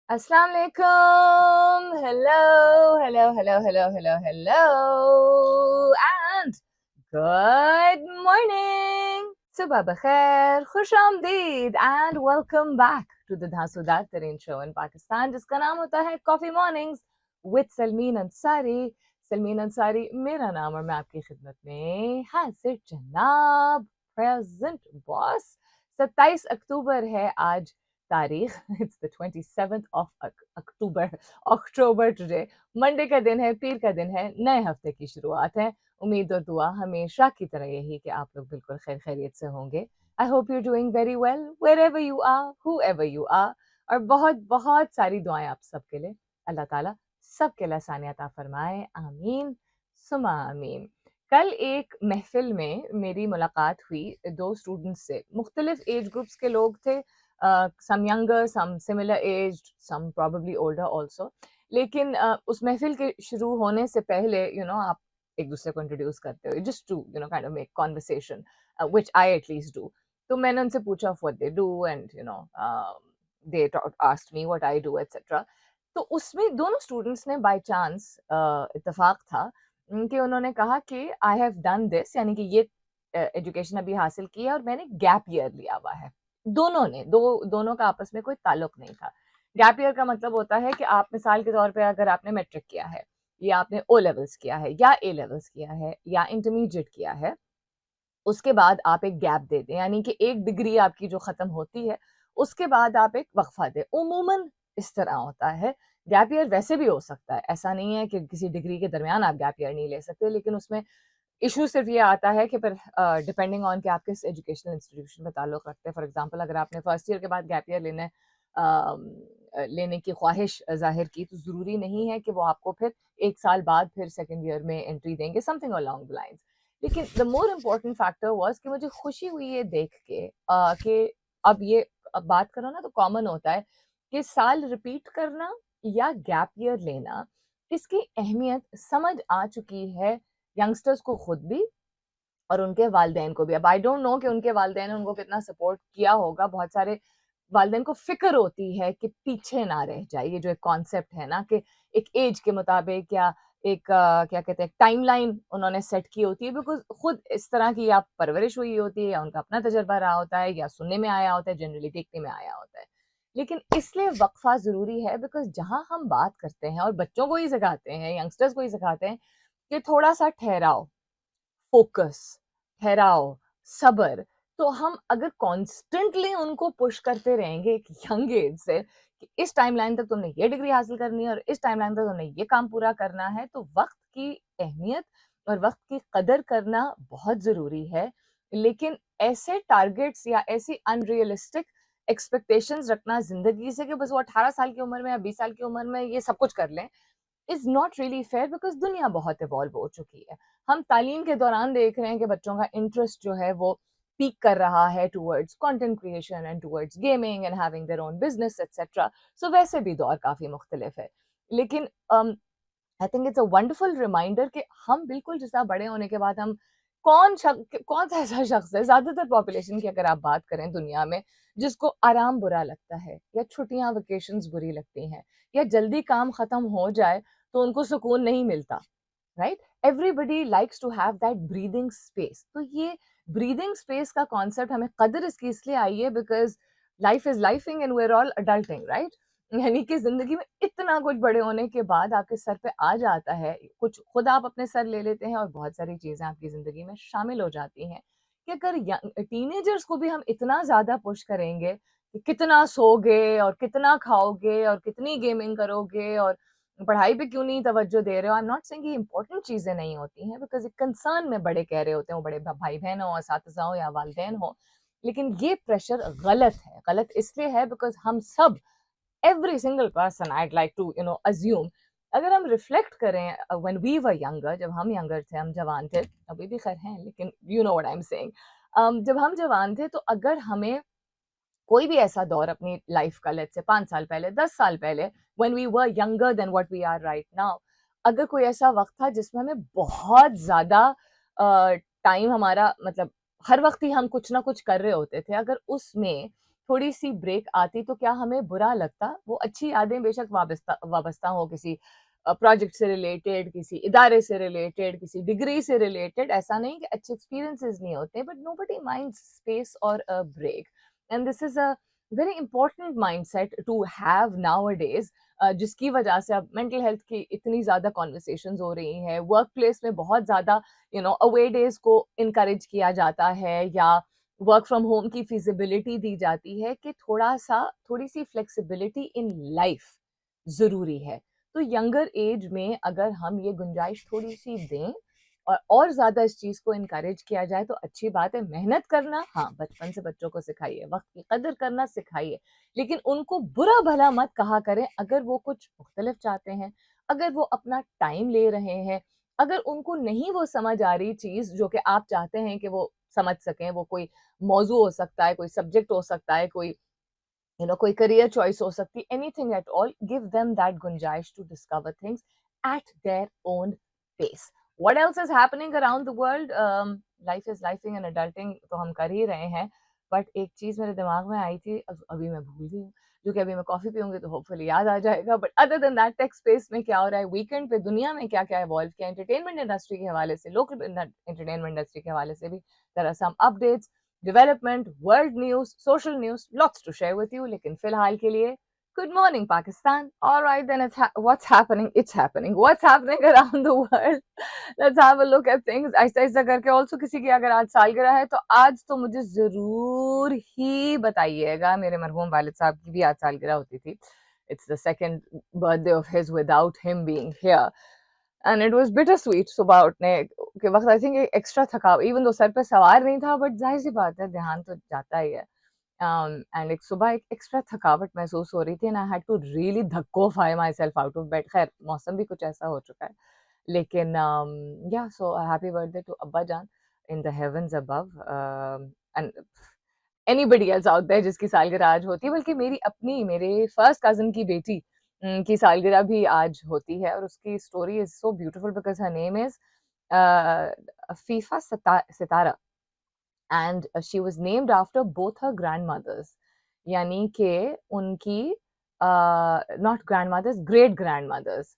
Assalamu alaikum. Hello, hello, hello, hello, hello, hello, and good morning. Subah bakhair, khush आमदीद, and welcome back to the Dhasudat Tareen show in Pakistan, जिसका नाम होता है Coffee Mornings with Salmeen Ansari. Salmeen Ansari मेरा नाम और मैं आपकी खिदमत में हाजिर जनाब, प्रेजेंट बॉस। 27 अक्टूबर है आज तारीख। It's the 27th of October, October today. Monday का दिन है, पीर का दिन है, नए हफ्ते की शुरुआत है। उम्मीद और दुआ हमेशा की तरह यही कि आप लोग बिल्कुल खैर खैरियत से होंगे। I hope you doing very well wherever you are, whoever you are. और बहुत बहुत सारी दुआएं आप सबके लिए। अल्लाह ताला सबके लिए आसानियत अता फरमाए, आमीन सुमा आमीन। कल एक महफिल में मेरी मुलाकात हुई दो स्टूडेंट्स से। मुख्तलिफ एज ग्रुप्स के लोग थे, some younger, some similar aged, some probably older also. लेकिन उस महफिल के शुरू होने से पहले आप एक दूसरे को इंट्रोड्यूस करते हो, just to kind of make conversation, which I at least do. तो मैंने उनसे पूछा what they do, and they asked me what I do etcetera. तो उसमें दोनों स्टूडेंट्स ने बाय चांस, इत्तेफाक था कि उन्होंने कहा कि आई हैव डन दिस, यानी कि ये एजुकेशन अभी हासिल की है और मैंने गैप ईयर लिया हुआ है। दोनों ने, दोनों का आपस में कोई ताल्लुक नहीं था। गैप ईयर का मतलब होता है कि आप मिसाल के तौर पे अगर आपने मैट्रिक किया है, या आपने ओ लेवल्स किया है, या ए लेवल्स किया है, या इंटरमीडिएट किया है, उसके बाद आप एक गैप दे दें, यानी कि एक डिग्री आपकी जो खत्म होती है उसके बाद आप एक वक्फा दें। उमूमन इस तरह होता है। गैप ईयर वैसे भी हो सकता है, ऐसा नहीं है कि किसी डिग्री के दरमियान आप गैप ईयर नहीं ले सकते, लेकिन उसमें इशू सिर्फ ये आता है कि फिर डिपेंडिंग ऑन कि आप किस एजुकेशनल इंस्टीट्यूशन में ताल्लुक रखते हैं। फॉर एग्जांपल, अगर आपने फर्स्ट ईयर के बाद गैप ईयर लेने की ख्वाहिश जाहिर की, तो ज़रूरी नहीं है कि वो आपको फिर एक साल बाद फिर सेकेंड ईयर में एंट्री देंगे, समथिंग अलोंग द लाइंस। लेकिन the more important factor was कि मुझे खुशी हुई ये देख के कि अब बात करो ना, तो कॉमन होता है कि साल रिपीट करना या गैप ईयर लेना, इसकी अहमियत समझ आ चुकी है यंगस्टर्स को खुद भी और उनके वालिदैन को भी। अब आई डोंट नो कि उनके वालिदैन ने उनको कितना सपोर्ट किया होगा। बहुत सारे वालिदैन को फिक्र होती है कि पीछे ना रह जाए। ये जो एक कॉन्सेप्ट है ना कि एक एज के मुताबिक या एक क्या कहते हैं, टाइमलाइन उन्होंने सेट की होती है, बिकॉज खुद इस तरह की या परवरिश हुई होती है, या उनका अपना तजर्बा रहा होता है, या सुनने में आया होता है, जनरली देखने में आया होता है। लेकिन इसलिए वक्फा जरूरी है, बिकॉज जहां हम बात करते हैं और बच्चों को ही सिखाते हैं, यंगस्टर्स को ही सिखाते हैं कि थोड़ा सा ठहराओ, फोकस, ठहराओ, सब्र। तो हम अगर कॉन्स्टेंटली उनको पुश करते रहेंगे एक यंग एज से कि इस टाइमलाइन तक तुमने ये डिग्री हासिल करनी है और इस टाइमलाइन तक तुमने ये काम पूरा करना है, तो वक्त की अहमियत और वक्त की कदर करना बहुत जरूरी है। लेकिन ऐसे टारगेट्स या ऐसी अनरियलिस्टिक एक्सपेक्टेशंस रखना जिंदगी से कि बस वो 18 साल की उम्र में या 20 साल की उम्र में ये सब कुछ कर लें, is not really fair, because दुनिया बहुत इवॉल्व हो चुकी है। हम तालीम के दौरान देख रहे हैं कि बच्चों का इंटरेस्ट जो है वो पीक कर रहा है towards content creation and towards gaming and having their own business etcetera. So वैसे भी दौर काफी मुख्तलिफ है। लेकिन I think it's a wonderful reminder कि हम बिल्कुल जिस तरह बड़े होने के बाद हम कौन सा ऐसा शख्स है, ज्यादातर पॉपुलेशन की अगर आप बात करें दुनिया में, जिसको आराम बुरा लगता है, या छुट्टियां वेकेशंस बुरी लगती हैं, या जल्दी काम खत्म हो जाए तो उनको सुकून नहीं मिलता, right? Everybody likes to have that breathing space. तो ये ब्रीदिंग स्पेस का कॉन्सेप्ट हमें कदर इसकी इसलिए आई है because life is lifing and we are all adulting, right? यानी कि जिंदगी में इतना कुछ बड़े होने के बाद आपके सर पे आ जाता है, कुछ खुद आप अपने सर ले लेते हैं और बहुत सारी चीजें आपकी जिंदगी में शामिल हो जाती हैं कि अगर टीनेजर्स को भी हम इतना ज्यादा पुश करेंगे कि कितना सोगे और कितना खाओगे और कितनी गेमिंग करोगे और पढ़ाई पे क्यों नहीं तवज्जो दे रहे हो। आई एम नॉट सेइंग कि इंपॉर्टेंट चीजें नहीं होती हैं, बिकॉज एक कंसर्न में बड़े कह रहे होते हैं, वो बड़े भाई बहन हो, असातिज़ा हो या वालिदैन हो। लेकिन ये प्रेशर गलत है। गलत इसलिए है बिकॉज हम सब, every single person I'd like to assume, अगर हम रिफ्लेक्ट करें when we were younger, जब हम यंगर थे, हम जवान थे, अभी भी खैर हैं, लेकिन you know what I'm saying, जब हम जवान थे तो अगर हमें कोई भी ऐसा दौर अपनी लाइफ का, लेट्स से 5 साल पहले, 10 साल पहले, when we were younger than what we are right now, अगर कोई ऐसा वक्त था जिसमें हमें बहुत ज्यादा टाइम हमारा, मतलब हर वक्त ही हम कुछ ना कुछ कर रहे होते थे, अगर उसमें थोड़ी सी ब्रेक आती तो क्या हमें बुरा लगता? वो अच्छी यादें बेशक वाबस्ता हो किसी प्रोजेक्ट से रिलेटेड, किसी इदारे से रिलेटेड, किसी डिग्री से रिलेटेड, ऐसा नहीं कि अच्छे एक्सपीरियंसेस नहीं होते, बट नोबडी माइंड्स स्पेस और a break, and this is a very important mindset to have nowadays, जिसकी वजह से अब मेंटल हेल्थ की इतनी ज्यादा कॉन्वर्सेशंस हो रही हैं, वर्क प्लेस में बहुत ज्यादा अवे डेज को इनकरेज किया जाता है, या वर्क फ्रॉम होम की फिजिबिलिटी दी जाती है कि थोड़ी सी फ्लेक्सिबिलिटी इन लाइफ जरूरी है। तो यंगर एज में अगर हम ये गुंजाइश थोड़ी सी दें और ज्यादा इस चीज को इनकरेज किया जाए तो अच्छी बात है। मेहनत करना, हाँ, बचपन से बच्चों को सिखाइए, वक्त की कदर करना सिखाइए, लेकिन उनको बुरा भला मत कहा करें अगर वो कुछ मुख्तलिफ चाहते हैं, अगर वो अपना टाइम ले रहे हैं, अगर उनको नहीं वो समझ आ रही चीज जो कि आप चाहते हैं कि वो समझ सकें। वो कोई मौजू हो सकता है, कोई सब्जेक्ट हो सकता है, कोई कोई करियर चॉइस हो सकती है, anything at all, give them that गुंजाइश to discover things at their own pace. What else is happening around the world? Life is lifing and adulting तो हम कर ही रहे हैं, बट एक चीज मेरे दिमाग में आई थी, अभी मैं भूल गई हूँ, जो कि अभी मैं कॉफी पीऊंगी तो होपफुली याद आ जाएगा। But other than that, take space में क्या हो रहा है, वीकेंड पे दुनिया में क्या क्या इवॉल्व किया, एंटरटेनमेंट इंडस्ट्री के हवाले से, लोकल एंटरटेनमेंट इंडस्ट्री के हवाले से भी there are some updates, development, world news, social news, lots to share with you. लेकिन फिलहाल के लिए, good morning Pakistan. All right, then what's happening? It's happening. What's happening around the world? Let's have a look at things. ऐसा ऐसा करके also किसी की अगर आज सालगिरह है तो आज तो मुझे जरूर ही बताइएगा। मेरे मरहूम वालिद साहब की भी आज सालगिरह होती थी. It's the second birthday of his without him being here. And it was bitter sweet. सुबह उठने के वक्त आई थिंक एक्स्ट्रा थका, इवन दो सर पे सवार नहीं था, बट जाहिर सी बात है ध्यान तो जाता ही है। एंड एक सुबह एक एक्स्ट्रा थकावट महसूस हो रही थी, and I had to really धक्कोफाई my self out of bed. खैर मौसम भी कुछ ऐसा हो चुका है, लेकिन या सो हैप्पी बर्थडे टू अब्बा जान in the heavens above, and anybody else out there जिसकी सालगिरह आज होती है। बल्कि मेरे फर्स्ट कजन की बेटी की सालगिरह भी आज होती है, और उसकी story is so beautiful because her name is FIFA Sitara, and she was named after both her grandmother's, यानी कि उनकी नॉट ग्रैंडमदर्स, ग्रेट ग्रैंडमदर्स,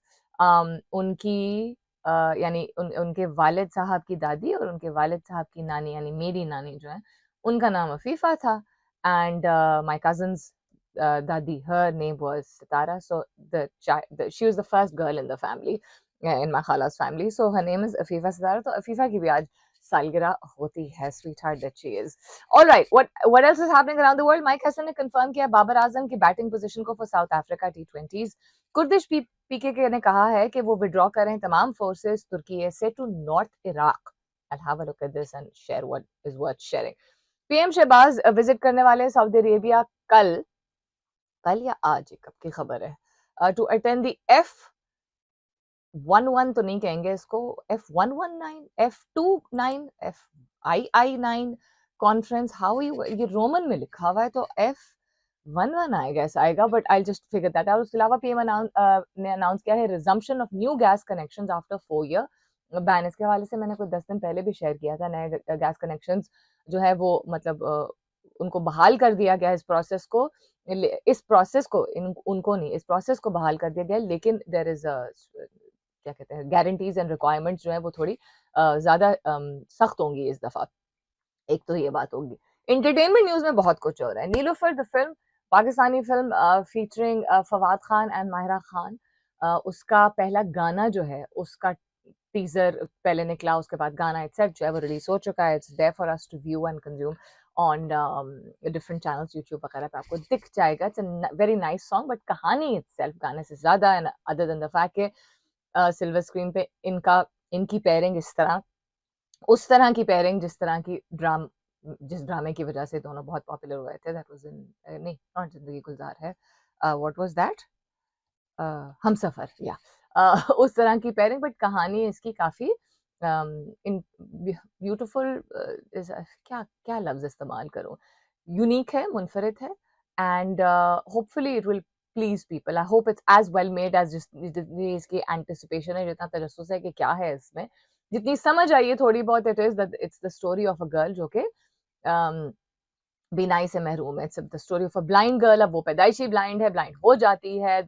उनकी उनके वालिद साहब की दादी और उनके वालिद साहब की नानी, यानी मेरी नानी जो है, उनका नाम अफीफा था, and my cousins dadi, her name was Sitara. So she was the first girl in the family, in my khala's family. So her name is Afifa Sitara. So Afifa की भी आज सालगिरह होती है, sweetheart that she is. All right, what else is happening around the world? Mike Hassan ने confirm किया बाबर आजम की batting position को for South Africa T20s. Kurdish PKK ने कहा है कि वो विड्रॉ करें तमाम फोर्सेस तुर्की से to north Iraq. I'll have a look at this and share what is worth sharing. PM Shahbaz visit करने वाले सऊदी अरेबिया कल या आज, कब की खबर है, टू अटेंड द F11 तो नहीं कहेंगे इसको, F119, F29, FII9 conference, how ये रोमन में लिखा हुआ है तो F11 आएगा, ऐसा आएगा, but I just figure that out. उसके अलावा पीएम ने अनाउंस किया है resumption of new gas connections after 4 year ban. इसके हवाले से मैंने कुछ 10 दिन पहले भी शेयर किया था। नए गैस कनेक्शंस जो है वो मतलब उनको बहाल कर दिया गया, इस प्रोसेस को उनको नहीं, इस प्रोसेस को बहाल कर दिया गया, लेकिन देयर इज क्या कहते हैं, गारंटीज एंड रिक्वायरमेंट्स जो है वो थोड़ी ज्यादा सख्त होंगी इस दफा। एक तो ये बात होगी। एंटरटेनमेंट न्यूज में बहुत कुछ हो रहा है। Neelofar the film, Pakistani film featuring Fawad Khan and Mahira Khan, उसका पहला गाना जो है उसका टीजर पहले निकला, उसके बाद गाना इटसेल्फ जो है वो रिलीज हो चुका है। It's there for us to view and consume on different channels, YouTube वगैरह पे आपको दिख जाएगा। It's a very nice song, but कहानी इटसेल्फ गाने से ज्यादा, and other than the fact के सिल्वर स्क्रीन पे इनकी पेयरिंग उस तरह की पेयरिंग जिस ड्रामे की वजह से दोनों बहुत पॉपुलर हुए थे, दैट वाज इन नहीं, नॉट जिंदगी गुलजार है, व्हाट वाज दैट, हमसफर, या उस तरह की पेयरिंग, बट कहानी इसकी काफी ब्यूटीफुल, क्या क्या लफ्ज इस्तेमाल करूं, यूनिक है, मुनफरिद है, and hopefully it will please people. I hope it's as well made as जितनी इसकी एंटिसिपेशन है, जितना तजस्सुस है कि क्या है इसमें, जितनी समझ आई है थोड़ी बहुत, it's the story of a girl जो कि बीनाई से महरूम है. It's the story of a blind girl. अब वो पैदाइशी ब्लाइंड है, ब्लाइंड हो जाती है,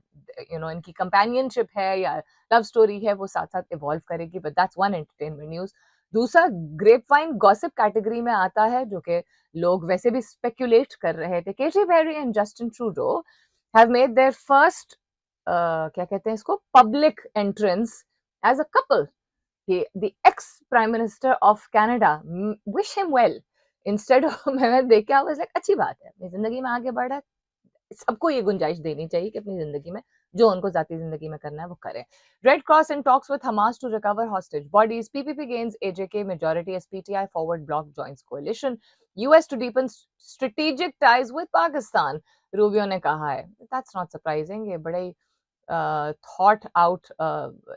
इनकी कंपेनियनशिप है या लव स्टोरी है, वो साथ साथ इवॉल्व करेगी. But that's one entertainment news. दूसरा ग्रेप वाइन गॉसिप कैटेगरी में आता है, जो कि लोग वैसे भी स्पेक्यूलेट कर रहे थे. Katy Perry and Justin Trudeau have made their first क्या कहते हैं इसको, public entrance as a couple. the ex prime minister of Canada, wish him well. Instead of मैं देख के आई वाज लाइक अच्छी बात है, अपनी जिंदगी में आगे बढ़ा. सबको ये गुंजाइश देनी चाहिए कि अपनी जिंदगी में जो उनको जाती जिंदगी में करना है वो करें. Red Cross in talks with Hamas to recover hostage bodies. PPP gains AJK majority as PTI forward bloc joins coalition. US to deepen strategic ties with Pakistan, Rubio ने कहा है. That's not surprising. ये बड़े थॉट आउट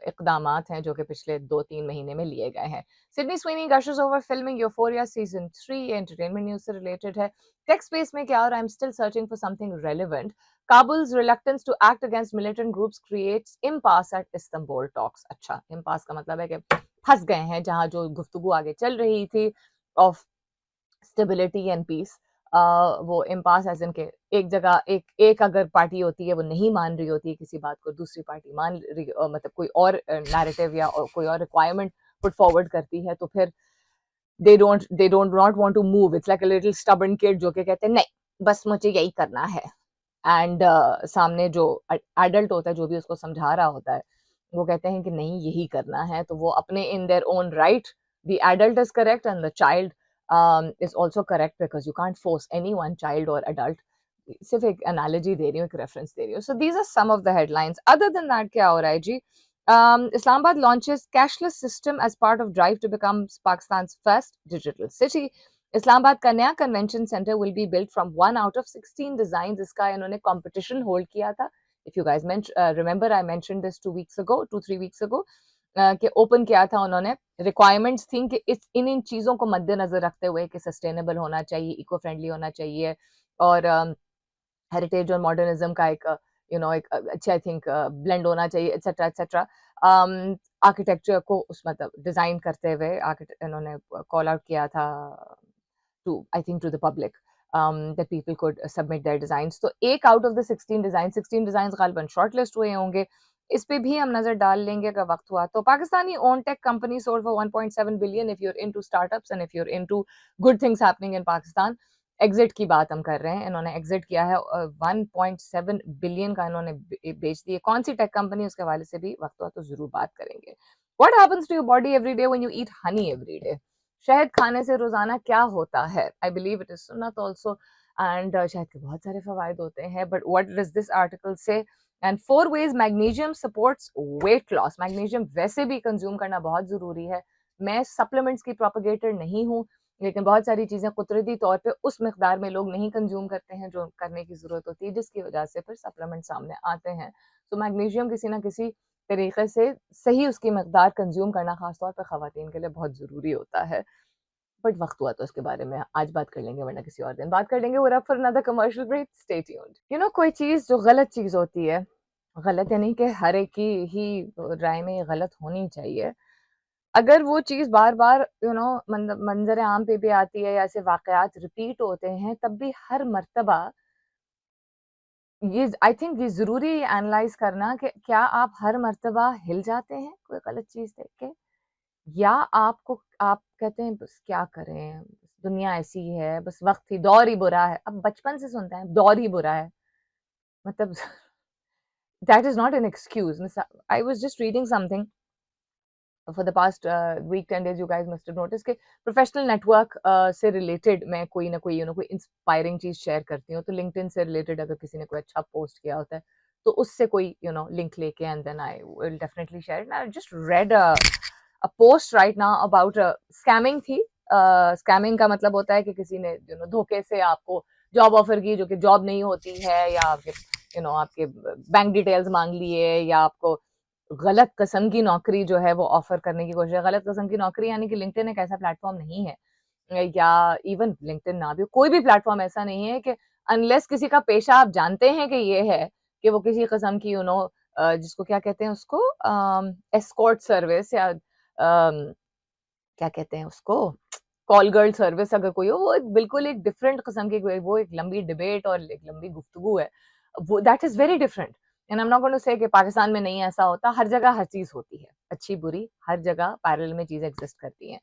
इकदामात हैं जो कि पिछले 2-3 महीने में लिए गए हैं. Sydney Sweeney gushes over filming Euphoria season 3. Entertainment news से रिलेटेड है. टेक स्पेस में क्या हो रहा है? I am still searching for something relevant. Kabul's reluctance to act against militant groups creates impasse at Istanbul talks. अच्छा, इम्पास का मतलब है कि फंस गए हैं जहां जो गुफ्तगू आगे चल रही थी ऑफ स्टेबिलिटी एंड पीस, वो इम्पास एज इनके एक जगह एक अगर पार्टी होती है वो नहीं मान रही होती है किसी बात को, दूसरी पार्टी मान रही, मतलब कोई और नैरेटिव या कोई और रिक्वायरमेंट पुट फॉरवर्ड करती है, तो फिर they don't not want to move. It's like a little stubborn kid जो के कहते हैं नहीं बस मुझे यही करना है. एंड सामने जो एडल्ट होता है जो भी उसको समझा रहा होता है वो कहते हैं कि नहीं यही करना है, तो वो अपने in their own right, the adult is correct and the child is also correct because you can't force anyone, child or adult. सिर्फ एक एनालॉजी दे रही हूँ, एक रेफरेंस दे रही हूँ. So these are some of the headlines. Other than that क्या हो रहा है जी? Islamabad launches cashless system as part of drive to become Pakistan's first digital city. Islamabad का नया convention center will be built from 1 out of 16 designs. इसका इन्होंने competition hold किया था. If you guys remember, I mentioned this 2-3 weeks ago. कि open किया था उन्होंने. रिक्वायरमेंट्स थी कि इन चीज़ों को मद्देनजर रखते हुए कि सस्टेनेबल होना चाहिए, इको फ्रेंडली होना चाहिए और हेरिटेज और मॉडर्निज्म का एक एक अच्छा आई थिंक ब्लेंड होना चाहिए, एटसेट्रा एटसेट्रा. आर्किटेक्चर को उस मतलब डिजाइन करते हुए इन्होंने कॉल आउट किया था to I think to the public that people could submit their designs. तो एक out of the 16 designs गालिबन shortlist हुए होंगे. इस पे भी हम नजर डाल लेंगे अगर वक्त हुआ तो. Pakistani owned tech company sold for 1.7 billion. If you're into startups and if you're into good things happening in Pakistan. Exit की बात हम कर रहे हैं. इन्होंने एग्जिट किया है 1.7 बिलियन का इन्होंने बेच दिए. कौन सी टेक कंपनी, उसके हवाले से भी वक्त हुआ तो जरूर बात करेंगे. What happens to your body every day when you eat honey every day? शहद खाने से रोजाना क्या होता है? आई बिलीव इट इज सुन्नत ऑल्सो. एंड शहद के बहुत सारे फवायद होते हैं. But what does this article से? And 4 ways magnesium supports weight loss. Magnesium वैसे भी कंज्यूम करना बहुत जरूरी है. मैं सप्लीमेंट्स की प्रोपगेटर नहीं हूँ, लेकिन बहुत सारी चीजें कुदरती तौर पे उस मिकदार में लोग नहीं कंज्यूम करते हैं जो करने की जरूरत होती है, जिसकी वजह से फिर सप्लीमेंट सामने आते हैं. तो मैग्नीशियम किसी ना किसी तरीके से सही उसकी मकदार कंज्यूम करना खासतौर पर खवातीन के लिए बहुत ज़रूरी होता है. बट वक्त हुआ तो उसके बारे में आज बात कर लेंगे, वरना किसी और दिन बात कर लेंगे. We're up for another commercial break. Stay tuned. कोई चीज़ जो गलत चीज़ होती है, गलत यानी कि हर एक की ही राय में गलत होनी चाहिए. अगर वो चीज़ बार बार मंजर आम पे भी आती है या ऐसे वाकयात रिपीट होते हैं, तब भी हर मर्तबा ये आई थिंक ये ज़रूरी एनालाइज करना कि क्या आप हर मर्तबा हिल जाते हैं कोई गलत चीज़ देख के, या आप कहते हैं बस क्या करें, दुनिया ऐसी है, बस वक्त ही दौर ही बुरा है. अब बचपन से सुनते हैं दौर ही बुरा है, मतलब that is not an excuse. I was just reading something for the past week 10 days. You guys must have notice कि प्रोफेशनल नेटवर्क से रिलेटेड मैं कोई ना कोई कोई इंस्पायरिंग चीज शेयर करती हूँ. तो लिंक्डइन से रिलेटेड अगर किसी ने कोई अच्छा पोस्ट किया होता है तो उससे कोई लिंक लेके and then I will definitely share it. I just read a post right now about scamming थी. स्कैमिंग का मतलब होता है कि किसी ने धोखे से आपको जॉब ऑफर की जो कि जॉब नहीं होती है, या आपके आपके बैंक डिटेल्स मांग लिए, या आपको गलत किस्म की नौकरी जो है वो ऑफर करने की कोशिश. गलत किस्म की नौकरी यानी कि लिंक्डइन एक ऐसा प्लेटफॉर्म नहीं है, या इवन लिंक्डइन ना भी, कोई भी प्लेटफॉर्म ऐसा नहीं है कि अनलेस किसी का पेशा आप जानते हैं कि ये है कि वो किसी किस्म की जिसको क्या कहते हैं उसको एस्कॉर्ट सर्विस, या क्या कहते हैं उसको, कॉल गर्ल सर्विस अगर कोई हो, वो बिल्कुल एक डिफरेंट किस्म की, वो एक लंबी डिबेट और एक लंबी गुफ्तगू है, वो that is very different. And I am not going to say कि पाकिस्तान में नहीं ऐसा होता, हर जगह हर चीज होती है, अच्छी बुरी हर जगह पैरेलल में चीजें एग्जिस्ट करती हैं।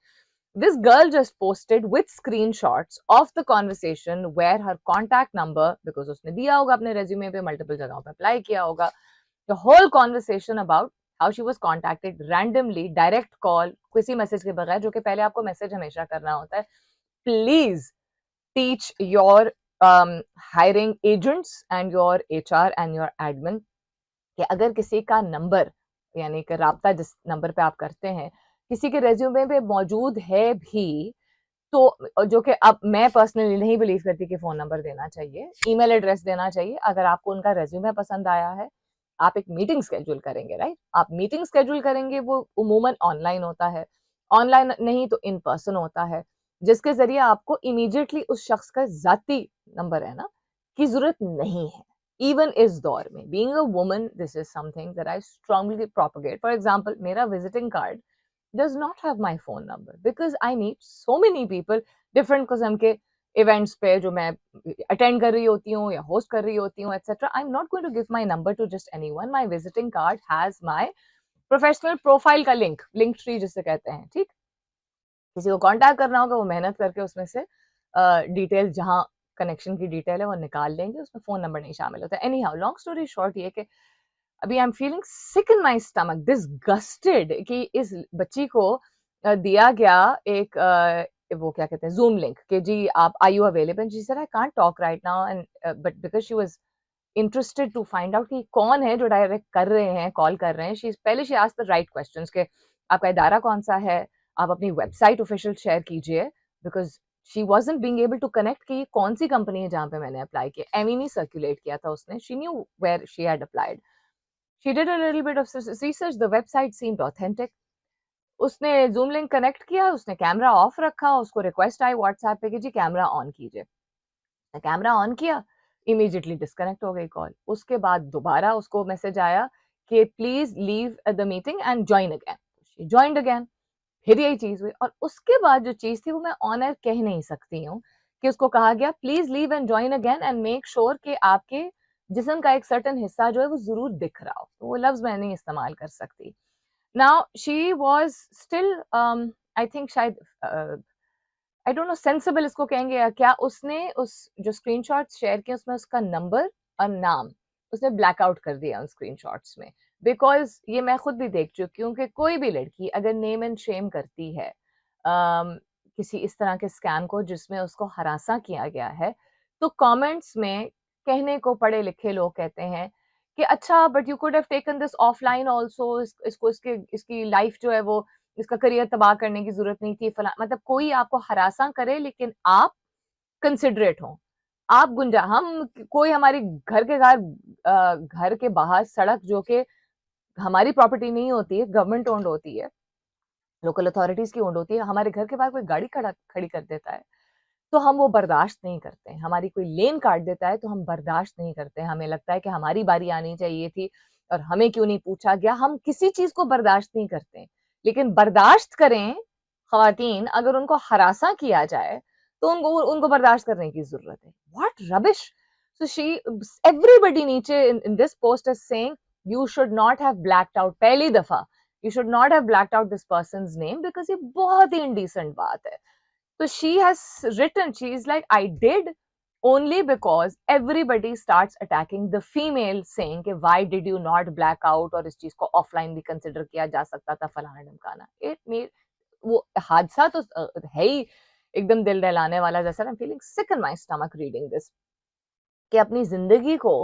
This girl just posted with screenshots of the conversation where her contact number, because उसने दिया होगा अपने resume पे, multiple जगहों पे apply किया होगा, the whole conversation about how she was contacted randomly, direct call, किसी मैसेज के बगैर, जो कि पहले आपको मैसेज हमेशा करना होता है। Please teach your hiring agents and your HR and your admin कि अगर किसी का नंबर, यानी कि राब्ता जिस नंबर पे आप करते हैं, किसी के रेज्यूमे पे मौजूद है भी, तो जो कि अब मैं पर्सनली नहीं बिलीव करती कि फोन नंबर देना चाहिए, ईमेल एड्रेस देना चाहिए। अगर आपको उनका रेज्यूमे पसंद आया है, आप एक मीटिंग स्केड्यूल करेंगे, राइट? आप मीटिंग स्केड्यूल करेंगे, वो उमूमन ऑनलाइन होता है, ऑनलाइन नहीं तो इन पर्सन होता है, जिसके जरिए आपको इमीडिएटली उस शख्स का जाती नंबर है ना की जरूरत नहीं है। इवन इस दौर में, being a woman, this is something that I strongly propagate. For example, मेरा visiting card does not have my phone number because I meet so many people, different किस्म के events पे जो मैं attend कर रही होती हूँ या host कर रही होती हूँ, etc. I'm not going to give my number to just anyone. My visiting card has my professional profile का link tree जिसे कहते हैं, ठीक? किसी को कांटेक्ट करना होगा, वो मेहनत करके उसमें से डिटेल, जहां कनेक्शन की डिटेल है वो निकाल लेंगे, उसमें फोन नंबर नहीं शामिल होता। Any how, long story short ये कि अभी I am feeling sick in my stomach, disgusted कि इस बच्ची को दिया गया एक वो क्या कहते हैं, जूम लिंक कि जी आप आर यू अवेलेबल, जी sir I can't talk right now, and but because she was interested to find out कि कौन है जो डायरेक्ट कर रहे हैं, कॉल कर रहे हैं, शी पहले she asked the right questions के आपका इदारा कौन सा है, आप अपनी वेबसाइट ऑफिशियल शेयर कीजिए, because she wasn't being able to connect कि कौन सी कंपनी है जहां पे मैंने अप्लाई किया, एमी नहीं सर्कुलेट किया था उसने, she knew where she had applied. She did a little bit of research, the website seemed authentic. उसने जूम लिंक कनेक्ट किया, उसने कैमरा ऑफ रखा, उसको रिक्वेस्ट आई व्हाट्सएप पे कि जी कैमरा ऑन कीजिए, कैमरा ऑन किया, इमीडिएटली डिस्कनेक्ट हो गई कॉल। उसके बाद दोबारा उसको मैसेज आया कि please leave the meeting and join again, she joined again, फिर यही चीज हुई। और उसके बाद जो चीज थी वो मैं ऑन एयर कह नहीं सकती हूँ, कि उसको कहा गया please leave and join again and make sure कि आपके जिस्म का एक सर्टन हिस्सा जो है वो जरूर दिख रहा हो। तो वो लफ्ज मैं नहीं इस्तेमाल कर सकती। Now she was still I think शायद आई डोंट नो सेंसिबल इसको कहेंगे या क्या, उसने उस जो स्क्रीनशॉट्स शेयर किए उसमें उसका नंबर और नाम उसने ब्लैकआउट कर दिया उन स्क्रीनशॉट्स में। बिकॉज ये मैं खुद भी देख चुकी हूँ कि कोई भी लड़की अगर नेम एंड शेम करती है किसी इस तरह के स्कैम को जिसमें उसको हरासा किया गया है, तो कमेंट्स में कहने को पढ़े लिखे लोग कहते हैं कि अच्छा but you could have taken this offline also, इसको इसकी लाइफ जो है वो, इसका करियर तबाह करने की जरूरत नहीं थी, फला, मतलब कोई आपको हरासा करे लेकिन आप कंसिडरेट हो, आप गुंजा, हम कोई हमारी घर के बाहर सड़क जो कि हमारी प्रॉपर्टी नहीं होती है, गवर्नमेंट ओन्ड होती है, लोकल अथॉरिटीज की ओन्ड होती है, हमारे घर के बाहर कोई गाड़ी खड़ी कर देता है तो हम वो बर्दाश्त नहीं करते। हमारी कोई लेन काट देता है तो हम बर्दाश्त नहीं करते, हमें लगता है कि हमारी बारी आनी चाहिए थी और हमें क्यों नहीं पूछा गया, हम किसी चीज को बर्दाश्त नहीं करते। लेकिन बर्दाश्त करें खवातीन, अगर उनको हरासा किया जाए तो उनको उनको बर्दाश्त करने की जरूरत है। What rubbish. So she, everybody नीचे in this post is saying you should not have blacked out, पहली दफा you should not have blacked out this person's name, because ये बहुत ही इनडिसेंट बात है। So she has written, she is like, I did only because everybody starts attacking the female saying कि why did you not black out, और इस चीज को offline भी कंसिडर किया जा सकता था, फलाना ढमकाना। इट मेड वो हादसा तो है ही एकदम दिल दहलाने वाला जैसा। I am feeling sick in my stomach reading this कि अपनी जिंदगी को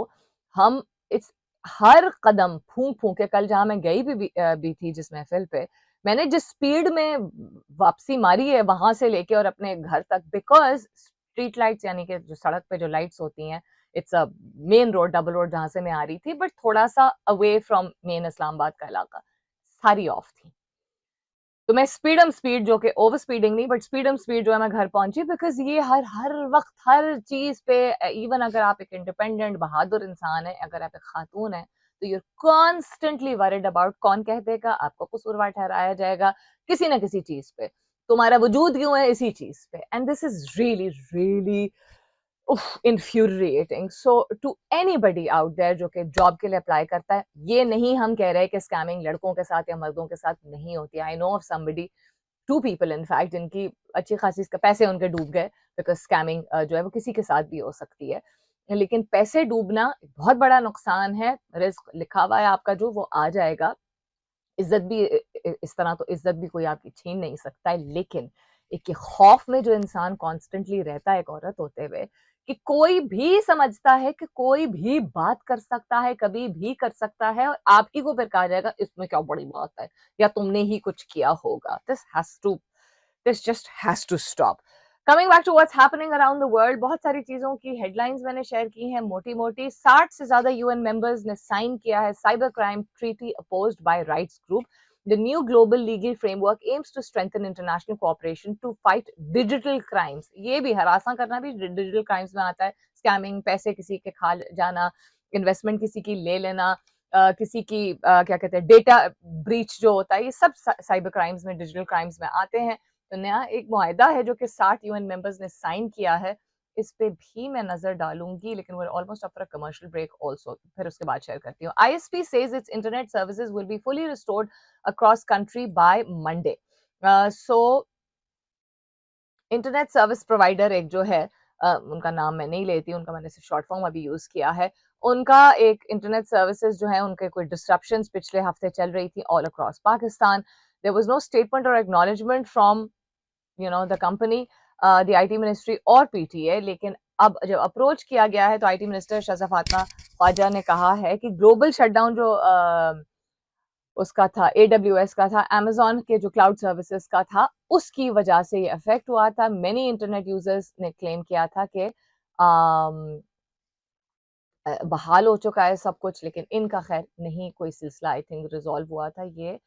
हम इस हर कदम फूंक फूंक के, कल जहां मैं गई भी थी जिस महफिल पे, मैंने जिस स्पीड में वापसी मारी है वहां से लेके और अपने घर तक, बिकॉज स्ट्रीट लाइट्स यानी कि जो सड़क पे जो लाइट्स होती हैं, it's a main road, double road जहां से मैं आ रही थी, बट थोड़ा सा अवे फ्रॉम मेन इस्लामाबाद का इलाका, सारी ऑफ थी। तो मैं स्पीड जो कि ओवर स्पीडिंग नहीं बट स्पीड जो है मैं घर पहुंची, बिकॉज ये हर वक्त हर चीज पे, इवन अगर आप एक इंडिपेंडेंट बहादुर इंसान है, अगर आप एक खातून है, तो यूर कॉन्स्टेंटली वरिड अबाउट कौन कह देगा, आपको कसूरवार ठहराया जाएगा किसी ना किसी चीज पे। तुम्हारा वजूद क्यों है इसी चीज पे, and this is really really infuriating. So to anybody out there जो कि जॉब के लिए अप्लाई करता है, ये नहीं हम कह रहे कि स्कैमिंग लड़कों के साथ या मर्दों के साथ नहीं होती है. I know of somebody, 2 people in fact, जिनकी अच्छी खासी पैसे उनके डूब गए बिकॉज स्कैमिंग जो है वो किसी के साथ भी हो सकती है. लेकिन पैसे डूबना बहुत बड़ा नुकसान है. रिस्क लिखा हुआ है आपका जो, वो आ जाएगा. इज्जत भी इस तरह तो इज्जत भी कोई आपकी छीन नहीं सकता है. लेकिन एक खौफ में जो इंसान कॉन्स्टेंटली रहता है एक औरत होते हुए, कि कोई भी समझता है कि कोई भी बात कर सकता है, कभी भी कर सकता है, और आप ही को फिर कहा जाएगा इसमें क्या बड़ी बात है या तुमने ही कुछ किया होगा. This just has to stop. Coming back to what's happening around the world, बहुत सारी चीजों की हेडलाइंस मैंने शेयर की हैं मोटी मोटी. 60 से ज्यादा यूएन मेंबर्स ने साइन किया है cyber crime treaty opposed by rights group. The new global legal framework aims to strengthen international cooperation to fight digital crimes. ये भी हरासा करना भी digital crimes में आता है. स्कैमिंग, पैसे किसी के खा जाना, इन्वेस्टमेंट किसी की ले लेना, किसी की क्या कहते हैं डेटा ब्रीच जो होता है, ये सब साइबर क्राइम्स में, डिजिटल क्राइम्स में आते हैं. तो नया एक मुआहदा है जो कि 60 यूएन मेंबर्स ने साइन किया है. इस पे भी मैं नजर डालूंगी, लेकिन we're almost up for a commercial break also. फिर उसके बाद शेयर करती हूँ. ISP says its internet services will be fully restored across country by Monday. So internet service provider एक जो है, उनका नाम मैं नहीं लेती, उनका मैंने सिर्फ शॉर्ट फॉर्म अभी यूज किया है. उनका एक इंटरनेट सर्विसेज जो है, उनके कोई डिस्ट्रप्शंस पिछले हफ्ते चल रही थी all across Pakistan. There was no statement और acknowledgement from the company, the IT ministry और पीटीए. लेकिन अब जब अप्रोच किया गया है तो आईटी मिनिस्टर शहज़ाद फातिमा ख्वाजा ने कहा है कि ग्लोबल शटडाउन जो उसका था, AWS का था, Amazon के जो क्लाउड सर्विसेज का था, उसकी वजह से ये अफेक्ट हुआ था. मेनी इंटरनेट यूजर्स ने क्लेम किया था कि बहाल हो चुका है सब कुछ, लेकिन इनका खैर नहीं कोई सिलसिला आई थिंक रिजॉल्व हुआ था. ये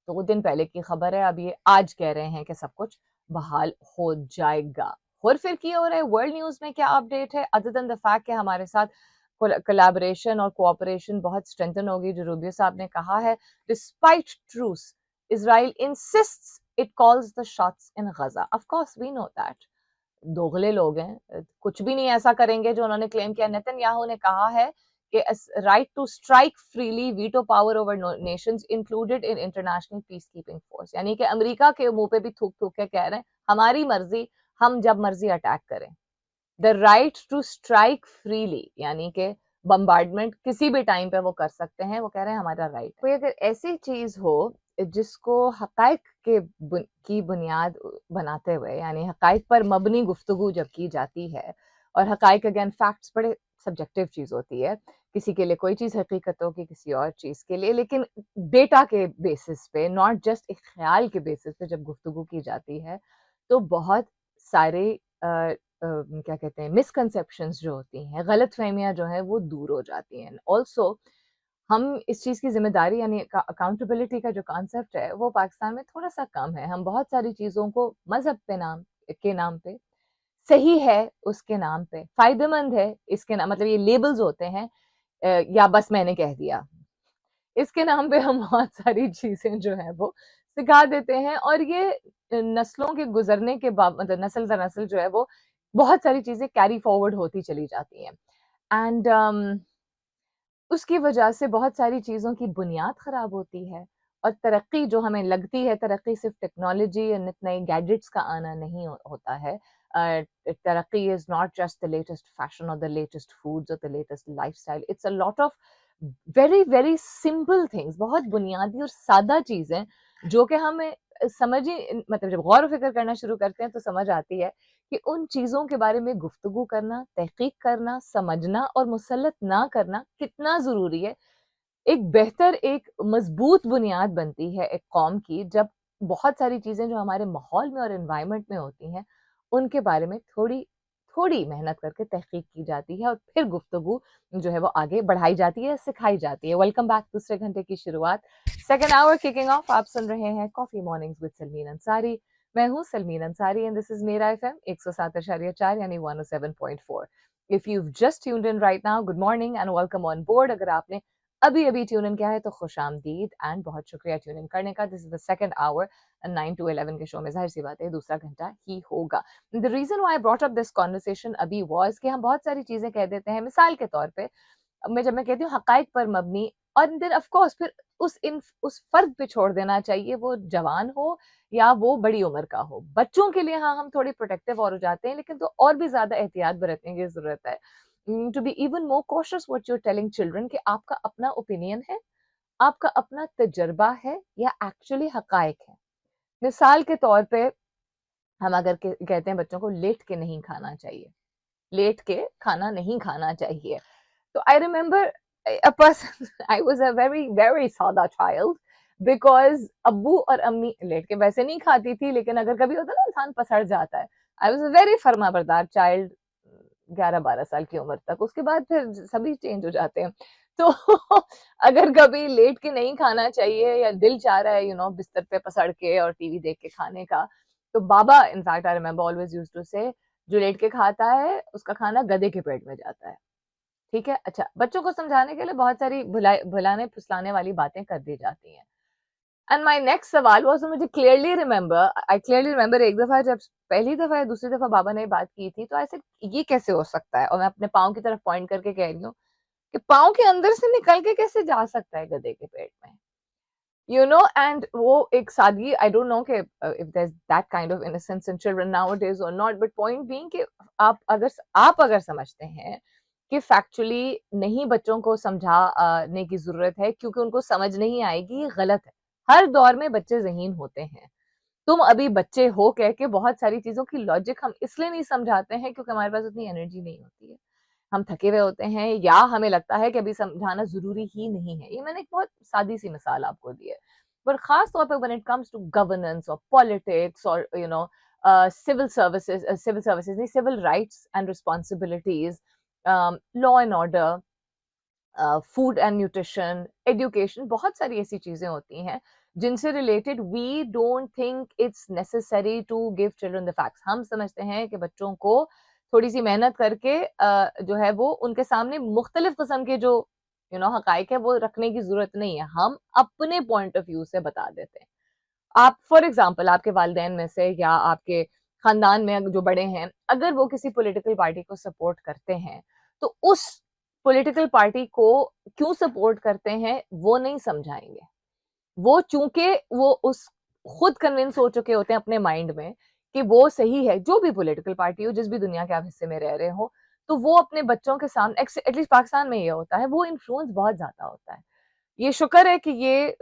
2 दिन पहले की खबर है. अब ये आज कह रहे हैं कि सब कुछ बहाल हो जाएगा. और फिर की हो रहा है वर्ल्ड न्यूज में क्या अपडेट है, अदर देन द फैक्ट कि हमारे साथ कोलैबोरेशन और कोऑपरेशन बहुत स्ट्रेंथन होगी. जो रूबियो साहब ने कहा है, despite truce Israel insists it calls the shots in Gaza. Of course we know that. दोगले लोग हैं, कुछ भी नहीं ऐसा करेंगे जो उन्होंने क्लेम किया. नेतन्याहू ने कहा है कि right to strike freely, veto power over nations included in international peace keeping force. यानी कि अमेरिका के मुंह पे भी थूक थूक के कह रहे हैं हमारी मर्जी, हम जब मर्जी अटैक करें. The right to strike freely, यानी कि बम्बार्डमेंट किसी भी टाइम पे वो कर सकते हैं. वो कह रहे हैं हमारा राइट. कोई अगर ऐसी चीज हो जिसको हकाइक की बुनियाद बनाते हुए, यानी हकाइक पर मबनी गुफ्तगू जब की जाती है, और हकाइक अगेन फैक्ट्स बड़े सब्जेक्टिव चीज होती है, किसी के लिए कोई चीज हकीकत होगी, किसी और चीज के लिए, लेकिन डेटा के बेसिस पे, नॉट जस्ट एक ख्याल के बेसिस पे जब गुफ्तगू की जाती है, तो बहुत सारे क्या कहते हैं मिसकंसेप्शंस जो होती हैं, गलत फहमियाँ जो है वो दूर हो जाती हैं. ऑल्सो हम इस चीज़ की जिम्मेदारी, यानी अकाउंटेबिलिटी का जो कॉन्सेप्ट है वो पाकिस्तान में थोड़ा सा कम है. हम बहुत सारी चीज़ों को मजहब के नाम पे, सही है उसके नाम पे, फायदेमंद है इसके नाम, मतलब ये लेबल्स होते हैं, या बस मैंने कह दिया, इसके नाम पे हम बहुत सारी चीजें जो है वो सिखा देते हैं. और ये नस्लों के गुजरने के बाद, मतलब नस्ल दर नस्ल जो है वो बहुत सारी चीजें कैरी फॉरवर्ड होती चली जाती हैं. एंड उसकी वजह से बहुत सारी चीज़ों की बुनियाद ख़राब होती है. और तरक्की जो हमें लगती है, तरक्की सिर्फ टेक्नोलॉजी या नित नए गैजेट्स का आना नहीं होता है. तरक्की is not just the latest fashion और द लेटेस्ट फूड्स और the latest lifestyle. It's a lot of very very simple things, बहुत बुनियादी और सादा चीज़ें जो कि हमें समझ ही, मतलब जब गौर फिक्र करना शुरू करते हैं तो समझ आती है कि उन चीज़ों के बारे में गुफ्तगू करना, तहकीक करना, समझना और मुसल्लत ना करना कितना ज़रूरी है. एक बेहतर, एक मजबूत बुनियाद बनती है एक कौम की जब बहुत सारी चीज़ें जो हमारे माहौल में और एनवायरनमेंट में होती हैं, उनके बारे में थोड़ी थोड़ी मेहनत करके तहकीक की जाती है और फिर गुफ्तगू जो है वो आगे बढ़ाई जाती है, सिखाई जाती है. Welcome back. दूसरे घंटे की शुरुआत, सेकेंड आवर किकिंग ऑफ. आप सुन रहे हैं coffee mornings with Salmeen Ansari. मैं हूँ Salmeen Ansari and this is मेरा एफएम 107.4 यानी 107.4. If you just tuned in right now, good morning and welcome on board. अगर आपने अभी अभी ट्यून इन किया है तो खुशामदीद एंड बहुत शुक्रिया ट्यून इन करने का। This is the second hour 9 to 11 के शो में जाहिर सी बात है दूसरा घंटा ही होगा। The reason why I brought up this conversation अभी वाज कि हम बहुत सारी चीजें कह देते हैं, मिसाल के तौर पे जब मैं कहती हूँ हकाइक पर मबनी, और देन ऑफ कोर्स फिर उस फर्क पे छोड़ देना चाहिए, वो जवान हो या वो बड़ी उम्र का हो। बच्चों के लिए हाँ हम थोड़ी प्रोटेक्टिव और हो जाते हैं, लेकिन तो और भी ज्यादा एहतियात बरतने की जरूरत है। To be even more cautious what you are telling children, कि आपका अपना ओपिनियन है, आपका अपना तजर्बा है या एक्चुअली हकाइक है। मिसाल के तौर पे हम अगर कहते हैं बच्चों को लेट के नहीं खाना चाहिए, लेट के खाना नहीं खाना चाहिए, तो I remember a person I was a very very सादा child because अब्बू और अम्मी लेट के वैसे नहीं खाती थी, लेकिन अगर कभी होता ना इंसान पसड़ जाता है। आई वॉज अ वेरी फर्मा बरदार चाइल्ड 11-12 साल की उम्र तक, उसके बाद फिर सभी चेंज हो जाते हैं। तो अगर कभी लेट के नहीं खाना चाहिए या दिल चाह रहा है बिस्तर पे पसड़ के और टीवी देख के खाने का, तो बाबा in fact I remember always used to say, जो लेट के खाता है उसका खाना गधे के पेट में जाता है। ठीक है, अच्छा, बच्चों को समझाने के लिए बहुत सारी भुलाने फुसलाने वाली बातें कर दी जाती हैं। एंड माय नेक्स्ट सवाल वाज, मुझे क्लियरली रिमेम्बर एक दफा जब पहली दफा या दूसरी दफा बाबा ने बात की थी, तो ऐसे ये कैसे हो सकता है, और मैं अपने पाँव की तरफ पॉइंट करके कह रही हूँ कि पाँव के अंदर से निकल के कैसे जा सकता है गधे के पेट में, एंड वो एक सादगी, आई डोंट नो कि if there is that kind of innocence in children nowadays और नॉट, बट पॉइंट बीइंग कि आप अगर समझते हैं कि फैक्चुअली नहीं बच्चों को समझाने की जरूरत है क्योंकि उनको समझ नहीं आएगी, ये गलत है। हर दौर में बच्चे ज़हीन होते हैं। तुम अभी बच्चे हो कह के बहुत सारी चीजों की लॉजिक हम इसलिए नहीं समझाते हैं क्योंकि हमारे पास उतनी एनर्जी नहीं होती है, हम थके हुए होते हैं, या हमें लगता है कि अभी समझाना जरूरी ही नहीं है। ये मैंने एक बहुत सादी सी मिसाल आपको दी है, पर खास तौर पर when it comes to governance और पॉलिटिक्स और सिविल सर्विसेज नहीं, civil rights and responsibilities, law and order, food and nutrition, education, बहुत सारी ऐसी चीजें होती हैं जिनसे related we don't think it's necessary to give children the facts. हम समझते हैं कि बच्चों को थोड़ी सी मेहनत करके जो है वो उनके सामने मुख्तलिफ किस्म के जो हकाइक है वो रखने की जरूरत नहीं है, हम अपने पॉइंट ऑफ व्यू से बता देते हैं। आप फॉर एग्जाम्पल आपके वालिदैन में से या आपके खानदान में जो बड़े हैं, अगर वो किसी पॉलिटिकल पार्टी को सपोर्ट करते हैं, तो उस पॉलिटिकल पार्टी को क्यों सपोर्ट करते हैं वो नहीं समझाएंगे। वो चूंकि वो उस खुद कन्विंस हो चुके होते हैं अपने माइंड में कि वो सही है, जो भी पॉलिटिकल पार्टी हो, जिस भी दुनिया के आप हिस्से में रह रहे हो, तो वो अपने बच्चों के सामने, एटलीस्ट पाकिस्तान में ये होता है, वो इन्फ्लुएंस बहुत ज्यादा होता है। ये शुक्र है कि ये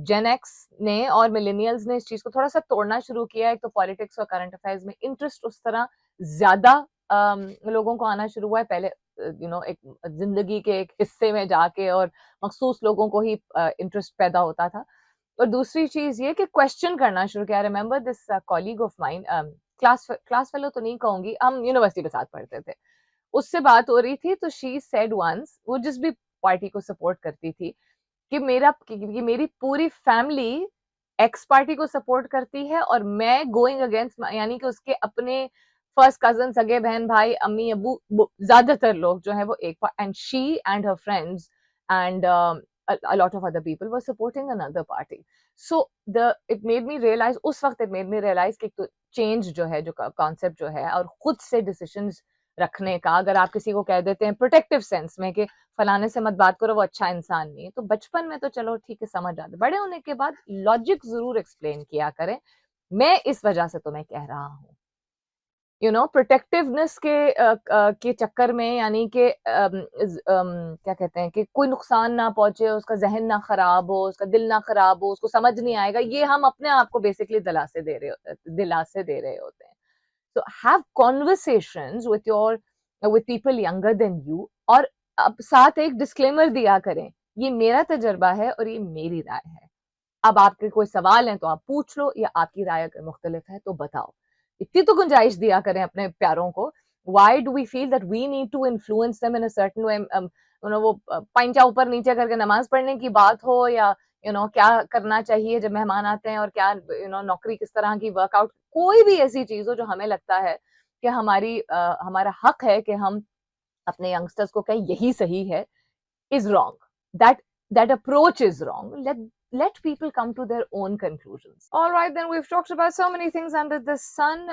जेन एक्स ने और मिलेनियल्स ने इस चीज को थोड़ा सा तोड़ना शुरू किया है। एक तो पॉलिटिक्स और करंट अफेयर्स में इंटरेस्ट उस तरह ज्यादा लोगों को आना शुरू हुआ है। पहले एक जिंदगी के एक हिस्से में जाके और मखसूस लोगों को ही इंटरेस्ट पैदा होता था। और दूसरी चीज ये कि क्वेश्चन करना शुरू किया। Remember this colleague of mine, class fellow तो नहीं कहूंगी, हम यूनिवर्सिटी में साथ पढ़ते थे, उससे बात हो रही थी, तो शी सेड वंस, वो जिस भी पार्टी को सपोर्ट करती थी, कि मेरी पूरी फैमिली एक्स पार्टी को सपोर्ट करती है और मैं गोइंग अगेंस्ट, यानी कि उसके अपने फर्स्ट कजन, सगे बहन भाई, अम्मी अबू, ज्यादातर लोग जो है वो एक, and she and her friends and a lot of other people were supporting another party. So it made me realize, उस वक्त it made me realize कि तो चेंज जो है, जो कॉन्सेप्ट जो है, और खुद से डिसीजंस रखने का, अगर आप किसी को कह देते हैं प्रोटेक्टिव सेंस में कि फलाने से मत बात करो वो अच्छा इंसान नहीं है, तो बचपन में तो चलो ठीक है समझ आते, बड़े होने के बाद लॉजिक जरूर एक्सप्लेन किया करें, मैं इस वजह से तुम्हें कह रहा हूँ। प्रोटेक्टिवनेस के चक्कर में, यानी कि क्या कहते हैं कि कोई नुकसान ना पहुंचे, उसका जहन ना खराब हो, उसका दिल ना खराब हो, उसको समझ नहीं आएगा, ये हम अपने आप को बेसिकली दिलासे दे रहे होते हैं। So have conversations with people younger than you, और अब साथ एक डिस्क्लेमर दिया करें, ये मेरा तजर्बा है और ये मेरी राय है। अब आपके कोई सवाल हैं तो आप पूछ लो, या आपकी राय अगर मुख्तलिफ है तो बताओ। इतनी तो गुंजाइश दिया करें अपने प्यारों को। Why do we feel that we need to influence them in a certain way? वो पंचा ऊपर नीचे करके नमाज पढ़ने की बात हो, या क्या करना चाहिए जब मेहमान आते हैं, और क्या नौकरी किस तरह की, वर्कआउट, कोई भी ऐसी चीज हो जो हमें लगता है कि हमारा हक है कि हम अपने यंगस्टर्स को कहें यही सही है, is wrong. that approach is wrong. Let people come to their own conclusions. All right, then we've talked about so many things under the sun.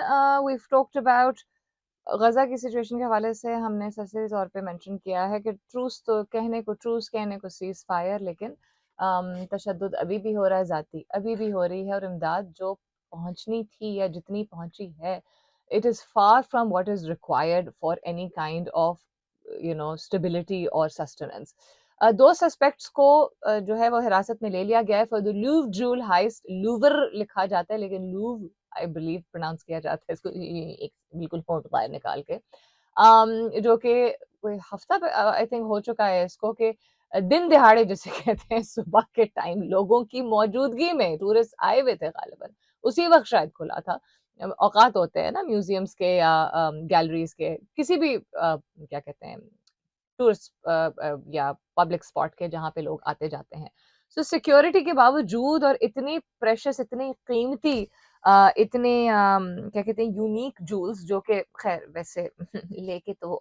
We've talked about गजा की सिचुएशन के हवाले से हमने सरसरी तौर पे मेंशन किया है कि ट्रूस कहने को सीज फायर, लेकिन तशद्दुद अभी भी हो रहा है, ज़ाती अभी भी हो रही है, और इमदाद जो पहुंचनी थी या जितनी पहुंची है, it is far from what is required for any kind of stability और सस्टेनेंस। दो सस्पेक्ट्स को जो है वो हिरासत में ले लिया गया है for the Louvre jewel heist. Louvre लिखा जाता है लेकिन लूव आई बिलीव प्रोनाउंस किया जाता है इसको, एक बिल्कुल होंठ बाहर निकाल के, जो कि कोई हफ्ता आई थिंक हो चुका है इसको, कि दिन दिहाड़े जिसे कहते हैं सुबह के टाइम लोगों की मौजूदगी में टूरिस्ट आए हुए थे, गालिबन उसी वक्त शायद खुला था। औकात होते हैं ना म्यूजियम्स के या गैलरीज के, किसी भी क्या कहते हैं टूरिस्ट या पब्लिक स्पॉट के जहाँ पे लोग आते जाते हैं। सो सिक्योरिटी के बावजूद और इतनी प्रेशस, इतनी कीमती, इतने क्या कहते हैं यूनिक जूल्स, जो कि खैर वैसे लेके तो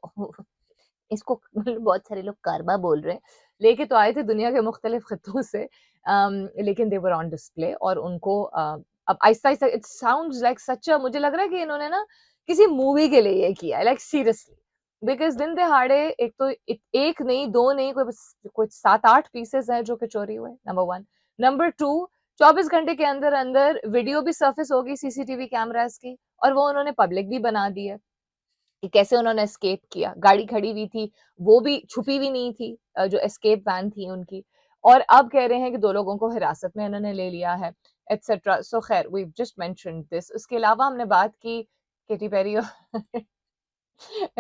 इसको बहुत सारे लोग कारबा बोल रहे हैं, लेके तो आए थे दुनिया के मुख्तलिफ खित्तों से, लेकिन दे वर ऑन डिस्प्ले, और उनको अब Aahista Aahista it sounds like such, मुझे लग रहा है कि इन्होंने ना किसी मूवी के लिए ये किया है, लाइक सीरियसली, बिकॉज दिन दहाड़े एक तो एक नहीं, दो नहीं, कोई 7-8 पीसेस हैं जो कि चोरी हुए, नंबर 1। नंबर 2, 24 घंटे के अंदर अंदर वीडियो भी सर्फिस होगी सीसीटीवी कैमरास की, और वो उन्होंने पब्लिक भी बना दी है कि कैसे उन्होंने एस्केप किया। गाड़ी खड़ी हुई थी, वो भी छुपी हुई नहीं थी, जो एस्केप वैन थी उनकी, और अब कह रहे हैं कि 2 लोगों को हिरासत में उन्होंने ले लिया है, एटसेट्रा। सो खैर वी जस्ट मेंशन्ड दिस। उसके अलावा हमने बात की केटी पेरी और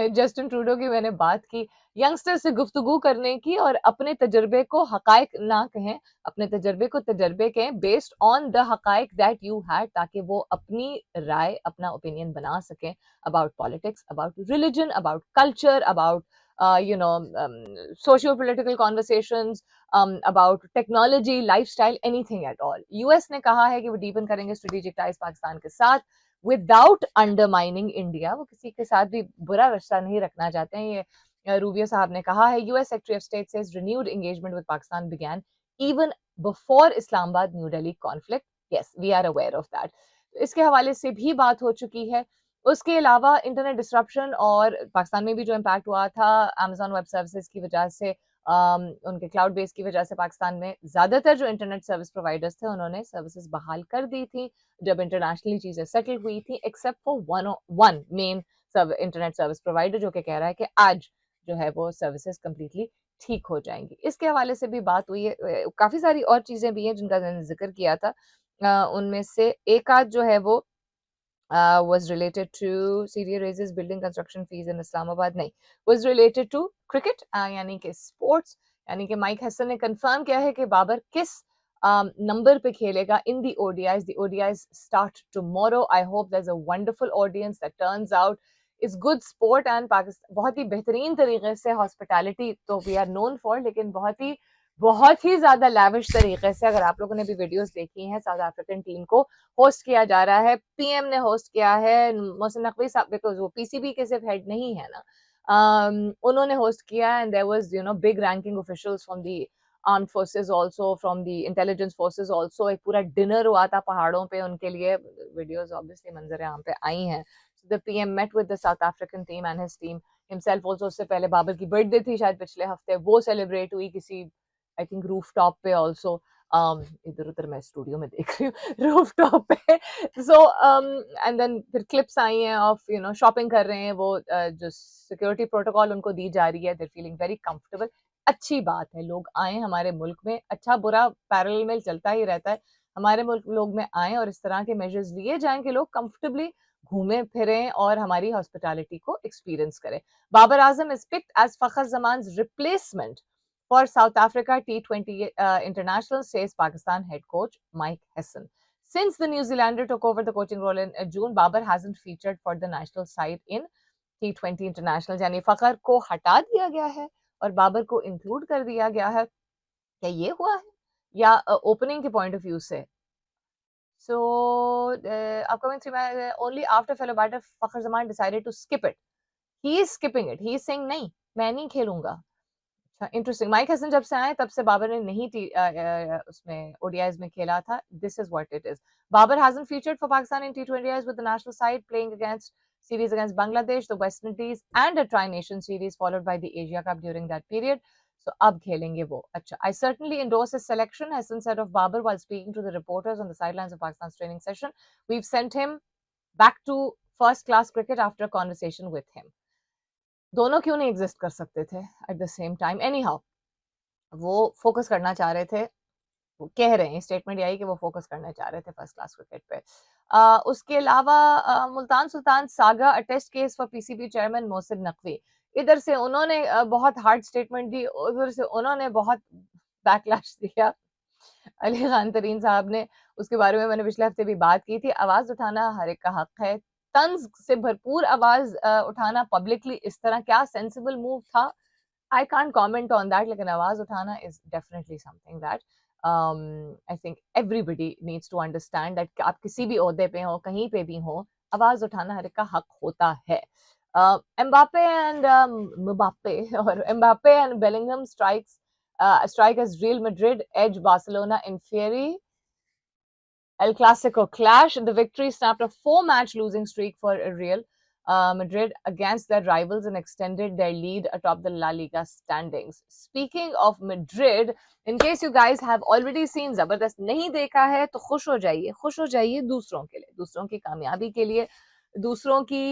जस्टिन ट्रूडो की, मैंने बात की यंगस्टर से गुफ्तगू करने की, और अपने तजर्बे को हकायक ना कहें, अपने तजर्बे को तजर्बे कहें बेस्ड ऑन द हकायक दैट यू हैड, ताकि वो अपनी राय, अपना ओपिनियन बना सकें about politics, about religion, about culture, about socio political conversations, about technology, lifestyle, anything at all. US ने कहा है कि वो डीपन करेंगे स्ट्रेटेजिक टाइज पाकिस्तान के साथ विदाउट अंडरमाइनिंग इंडिया। वो किसी के साथ भी बुरा रिश्ता नहीं रखना चाहते हैं, ये रूबियो साहब ने कहा है। US secretary of state says renewed engagement with Pakistan began even before Islamabad New Delhi conflict. Yes, we are aware of that. इसके हवाले से भी बात हो चुकी है। उसके अलावा इंटरनेट डिस्ट्रप्शन और पाकिस्तान में भी जो इम्पैक्ट हुआ था अमेजॉन वेब सर्विसेज की वजह से, उनके क्लाउड बेस की वजह से, पाकिस्तान में ज्यादातर जो इंटरनेट सर्विस प्रोवाइडर्स थे उन्होंने सर्विसेज बहाल कर दी थी जब इंटरनेशनली चीजें सेटल हुई थी, except for one main internet service provider, जो कि कह रहा है कि आज जो है वो सर्विसेज कंप्लीटली ठीक हो जाएंगी। इसके हवाले से भी बात हुई है। काफी सारी और चीजें भी हैं जिनका मैंने जिक्र किया था, उनमें से एक आध जो है वो was related to Syria raises building construction fees in Islamabad, नहीं, was related to cricket, यानी कि sports, यानी कि माइक हसन ने कंफर्म किया है कि बाबर किस नंबर पे खेलेगा in the ODIs. The ODIs start tomorrow. I hope there's a wonderful audience that turns out. It's good sport and Pakistan बहुत ही बेहतरीन तरीके से hospitality तो we are known for, लेकिन बहुत ही ज्यादा लैविश तरीके से, अगर आप लोगों ने भी वीडियोस देखी हैं, साउथ अफ्रीकन टीम को होस्ट किया जा रहा है। पीएम ने होस्ट किया है, मोहसिन नकवी साहब, बिकॉज वो पीसीबी के सिर्फ हेड नहीं है ना, उन्होंने होस्ट किया, and there was big ranking officials from the armed forces also, from the intelligence forces also. एक पूरा डिनर हुआ था पहाड़ों पे उनके लिए। वीडियोस ऑब्वियसली मंजर यहाँ पे आई हैं। The PM met with the South African team and his team himself also. उससे पहले बाबर की बर्थडे थी शायद पिछले हफ्ते, वो सेलिब्रेट हुई किसी आई थिंक रूफ टॉप पे ऑल्सो। इधर उधर मैं स्टूडियो में देख रही हूँ रूफ टॉप पे। सो एंड देन फिर क्लिप्स आई हैं ऑफ शॉपिंग कर रहे हैं वो, जो सिक्योरिटी प्रोटोकॉल उनको दी जा रही है, देर फीलिंग वेरी कंफर्टेबल। अच्छी बात है, लोग आए हमारे मुल्क में, अच्छा बुरा पैरेलल में चलता ही रहता है, हमारे मुल्क लोग में आए और इस तरह के मेजर्स लिए जाएं कि लोग कंफर्टेबली घूमें फिरें और हमारी हॉस्पिटैलिटी को एक्सपीरियंस करें। Babar Azam is picked as Fakhar Zaman's replacement for South Africa T20 International, says Pakistan head coach Mike Hesson. Since the New Zealander took over the coaching role in June, Babar hasn't featured for the national side in T20 International. यानी फखर को हटा दिया गया है और बाबर को include कर दिया गया है। क्या ये हुआ है या ओपनिंग के पॉइंट ऑफ व्यू से? So, upcoming 3 only after fellow batter Fakhar Zaman decided to skip it. He is skipping it. He is saying नहीं, मैं नहीं खेलूंगा। अच्छा, इंटरेस्टिंग। माइक हसन जब से आए तब से बाबर ने नहीं उसमें ओडीआईज में खेला था. This is what it is. Babar hasn't featured for Pakistan in T20Is with the national side, playing against series against Bangladesh, the West Indies, and a Tri-Nation series followed by the Asia Cup during that period. So अब खेलेंगे वो. अच्छा, I certainly endorse his selection, Hassan said of Babar while speaking to the reporters on the sidelines of Pakistan's training session. We've sent him back to first class cricket after a conversation with him. दोनों क्यों नहीं exist कर सकते थे at the same time? Any how, वो focus करना चाह रहे थे, वो कह रहे हैं, स्टेटमेंट यही कि वो फोकस करना चाह रहे थे फर्स्ट क्लास क्रिकेट पे. उसके अलावा Multan Sultan saga, a test case for PCB chairman Mohsin Naqvi. इधर से उन्होंने बहुत हार्ड स्टेटमेंट दी, उधर से उन्होंने बहुत बैकलैश दिया. अली खान तरीन साहब ने, उसके बारे में मैंने पिछले हफ्ते भी बात की थी. आवाज उठाना हर एक का हक है. तंज से भरपूर आवाज उठाना पब्लिकली इस तरह क्या सेंसिबल मूव था? I can't comment on that. लेकिन आवाज उठाना is definitely something that I think everybody needs to understand that आप किसी भी ओहदे पे हो, कहीं पे भी हो, आवाज उठाना हर एक का हक होता है. Mbappe and Mbappe or Mbappe and Bellingham strike as Real Madrid edge Barcelona in Fiery. El Clasico clash. The victory snapped a 4-match losing streak for Real Madrid against their rivals and extended their lead atop the La Liga standings. Speaking of Madrid, in case you guys have already seen Zabardast नहीं देखा है तो खुश हो जाइए दूसरों के लिए, दूसरों की कामयाबी के लिए, दूसरों की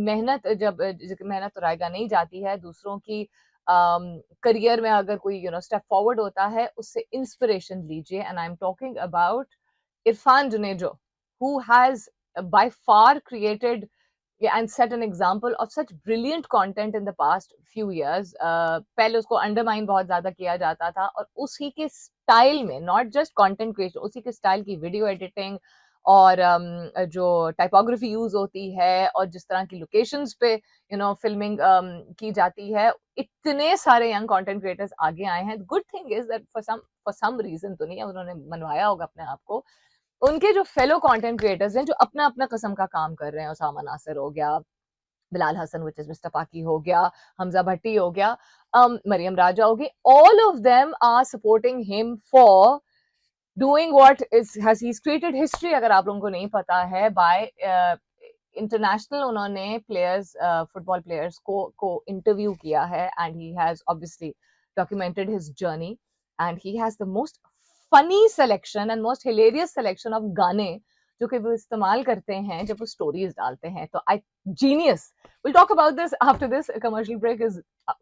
मेहनत, जब मेहनत तो रायगा नहीं जाती है, दूसरों की करियर में अगर कोई स्टेप फॉरवर्ड होता है, उससे इंस्पिरेशन लीजिए. And I am talking about Irfan Junejo, who has by far created and set an example of such brilliant content in the past few years. पहले उसको अंडरमाइन बहुत ज्यादा किया जाता था, और उसी के स्टाइल में, नॉट जस्ट कंटेंट क्रिएशन, उसी के स्टाइल की वीडियो एडिटिंग और जो टाइपोग्राफी यूज होती है और जिस तरह की लोकेशंस पे फिल्मिंग की जाती है, इतने सारे यंग कंटेंट क्रिएटर्स आगे आए हैं. Good thing is that for some reason तो नहीं है, उन्होंने मनवाया होगा अपने आप को, उनके जो फेलो कंटेंट क्रिएटर्स हैं जो अपना अपना किस्म का काम कर रहे हैं, उसामा नासिर हो गया, Bilal Hasan which is mister Paki हो गया, हमजा भट्टी हो गया, मरियम राजा होगी, all of them are supporting him for doing what is has he created history. अगर आप लोगों को नहीं पता है, बाय इंटरनेशनल उन्होंने प्लेयर्स, फुटबॉल प्लेयर्स को इंटरव्यू किया है, and he has obviously documented his journey, and he has the most funny selection and most hilarious selection of गाने जो कि वो इस्तेमाल करते हैं जब वो स्टोरीज डालते हैं. तो I genius. Will talk about this after this commercial break is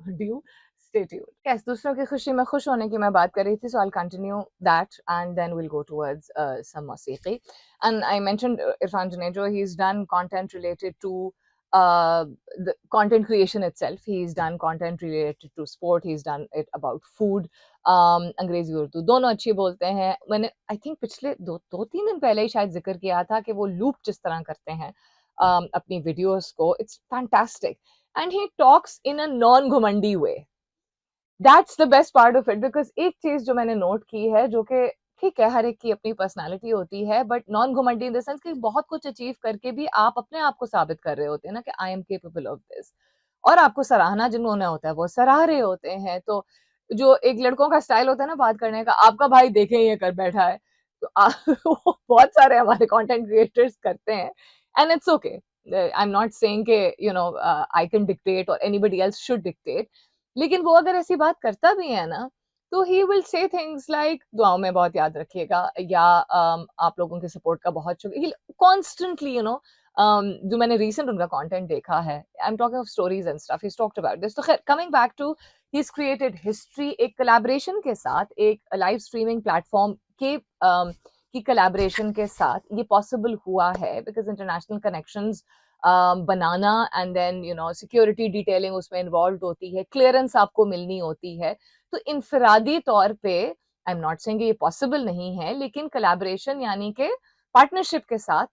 due. Stay tuned. Yes, दूसरों की खुशी में खुश होने की मैं बात कर रही थी, so I'll continue that and then we'll go towards some musiqi. And I mentioned Irfan Junejo. He's done content related to the content creation itself. He's done content related to sport. He's done it about food. Angrezi Urdu दोनों अच्छी बोलते हैं. मैंने I think पिछले दो तीन दिन पहले ही शायद जिक्र किया था कि वो लूप जिस तरह करते हैं अपनी वीडियोस को, it's fantastic. And he talks in a non घुमंडी way. That's the best part of it. Because एक चीज जो मैंने नोट की है, जो कि ठीक है हर एक की अपनी पर्सनालिटी होती है, बट नॉन घुमंडी इन द सेंस कि बहुत कुछ अचीव करके भी आप अपने आप को साबित कर रहे होते हैं ना कि I am capable of this, और आपको सराहना जिन्होंने होता है वो सराह रहे होते हैं. तो जो एक लड़कों का स्टाइल होता है ना बात करने का, आपका भाई देखें ये कर बैठा है, तो वो बहुत सारे हमारे कंटेंट क्रिएटर्स करते हैं, and it's okay. I am not saying कि आई कैन डिक्टेट और एनीबडी एल्स शुड डिक्टेट, लेकिन वो अगर ऐसी बात करता भी है ना, तो he will say things like दुआओं में बहुत याद रखिएगा, या आप लोगों के सपोर्ट का बहुत शुक्रिया, कॉन्स्टेंटली जो मैंने रिसेंट उनका कंटेंट देखा है, I am talking of stories and stuff, he talked about this. तो खैर, coming back to he's created history. एक collaboration के साथ, एक लाइव स्ट्रीमिंग प्लेटफॉर्म के की collaboration के साथ ये possible हुआ है, because international connections banana and then security detailing उसमें involved होती है, clearance आपको मिलनी होती है. तो इंफरादी तौर पे आई एम नॉट सेइंग ये पॉसिबल नहीं है, लेकिन collaboration यानी कि पार्टनरशिप के साथ